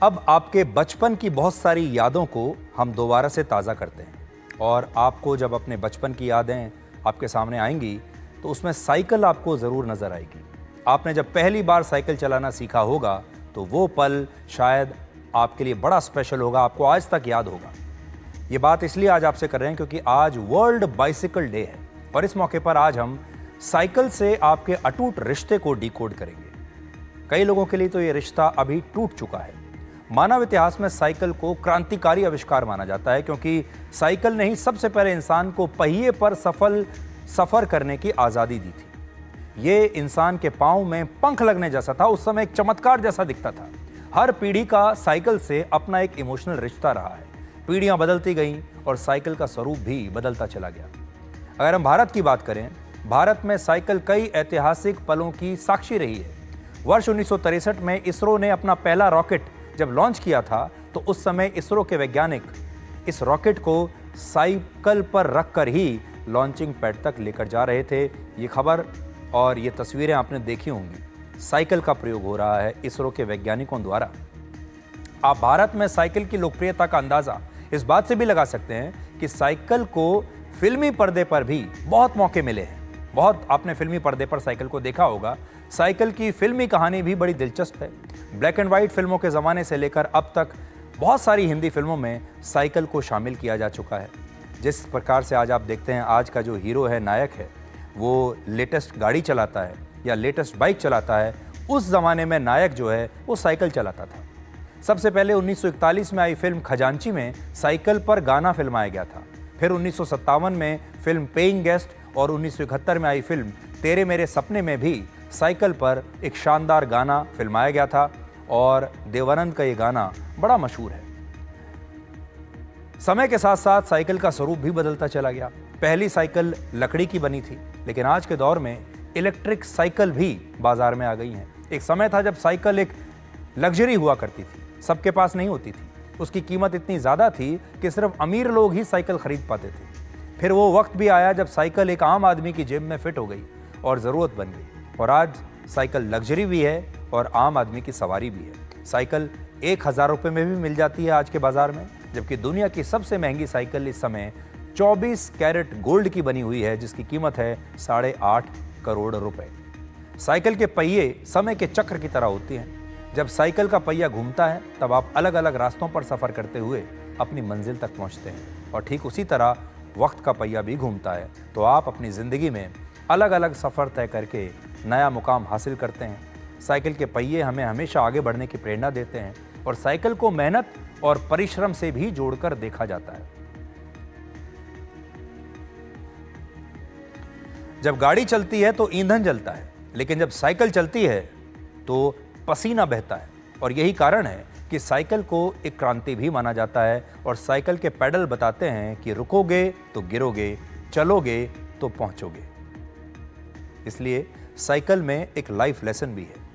अब आपके बचपन की बहुत सारी यादों को हम दोबारा से ताज़ा करते हैं और आपको जब अपने बचपन की यादें आपके सामने आएंगी तो उसमें साइकिल आपको ज़रूर नज़र आएगी। आपने जब पहली बार साइकिल चलाना सीखा होगा तो वो पल शायद आपके लिए बड़ा स्पेशल होगा, आपको आज तक याद होगा। ये बात इसलिए आज आपसे कर रहे हैं क्योंकि आज वर्ल्ड बाइसिकल डे है और इस मौके पर आज हम साइकिल से आपके अटूट रिश्ते को डिकोड करेंगे। कई लोगों के लिए तो ये रिश्ता अभी टूट चुका है। मानव इतिहास में साइकिल को क्रांतिकारी आविष्कार माना जाता है क्योंकि साइकिल ने ही सबसे पहले इंसान को पहिए पर सफर करने की आज़ादी दी थी। ये इंसान के पांव में पंख लगने जैसा था, उस समय एक चमत्कार जैसा दिखता था। हर पीढ़ी का साइकिल से अपना एक इमोशनल रिश्ता रहा है। पीढ़ियां बदलती गईं और साइकिल का स्वरूप भी बदलता चला गया। अगर हम भारत की बात करें, भारत में साइकिल कई ऐतिहासिक पलों की साक्षी रही है। वर्ष 1963 में इसरो ने अपना पहला रॉकेट जब लॉन्च किया था तो उस समय इसरो के वैज्ञानिक इस रॉकेट को साइकिल पर रखकर ही लॉन्चिंग पैड तक लेकर जा रहे थे। ये खबर और ये तस्वीरें आपने देखी होंगी। साइकिल का प्रयोग हो रहा है इसरो के वैज्ञानिकों द्वारा। आप भारत में साइकिल की लोकप्रियता का अंदाजा इस बात से भी लगा सकते हैं कि साइकिल को फिल्मी पर्दे पर भी बहुत मौके मिले हैं। बहुत आपने फिल्मी पर्दे पर साइकिल को देखा होगा। साइकिल की फिल्मी कहानी भी बड़ी दिलचस्प है। ब्लैक एंड व्हाइट फिल्मों के ज़माने से लेकर अब तक बहुत सारी हिंदी फिल्मों में साइकिल को शामिल किया जा चुका है। जिस प्रकार से आज आप देखते हैं, आज का जो हीरो है, नायक है, वो लेटेस्ट गाड़ी चलाता है या लेटेस्ट बाइक चलाता है, उस ज़माने में नायक जो है वो साइकिल चलाता था। सबसे पहले 1941 में आई फिल्म खजांची में साइकिल पर गाना फिल्माया गया था। फिर 1957 में फिल्म पेइंग गेस्ट और 1971 में आई फिल्म तेरे मेरे सपने में भी साइकिल पर एक शानदार गाना फिल्माया गया था और देवानंद का ये गाना बड़ा मशहूर है। समय के साथ साथ साइकिल का स्वरूप भी बदलता चला गया। पहली साइकिल लकड़ी की बनी थी, लेकिन आज के दौर में इलेक्ट्रिक साइकिल भी बाजार में आ गई हैं। एक समय था जब साइकिल एक लग्जरी हुआ करती थी, सबके पास नहीं होती थी। उसकी कीमत इतनी ज़्यादा थी कि सिर्फ अमीर लोग ही साइकिल खरीद पाते थे। फिर वो वक्त भी आया जब साइकिल एक आम आदमी की जेब में फिट हो गई और ज़रूरत बन गई। और आज साइकिल लग्जरी भी है और आम आदमी की सवारी भी है। साइकिल 1000 रुपये में भी मिल जाती है आज के बाज़ार में, जबकि दुनिया की सबसे महंगी साइकिल इस समय 24 कैरेट गोल्ड की बनी हुई है, जिसकी कीमत है 8.5 करोड़ रुपए। साइकिल के पहिए समय के चक्र की तरह होती हैं। जब साइकिल का पहिया घूमता है तब आप अलग अलग रास्तों पर सफ़र करते हुए अपनी मंजिल तक पहुंचते हैं और ठीक उसी तरह वक्त का पहिया भी घूमता है तो आप अपनी ज़िंदगी में अलग अलग सफ़र तय करके नया मुकाम हासिल करते हैं। साइकिल के पहिए हमें हमेशा आगे बढ़ने की प्रेरणा देते हैं और साइकिल को मेहनत और परिश्रम से भी जोड़कर देखा जाता है। जब गाड़ी चलती है तो ईंधन जलता है, लेकिन जब साइकिल चलती है तो पसीना बहता है और यही कारण है कि साइकिल को एक क्रांति भी माना जाता है। और साइकिल के पैडल बताते हैं कि रुकोगे तो गिरोगे, चलोगे तो पहुंचोगे। इसलिए साइकिल में एक लाइफ लेसन भी है।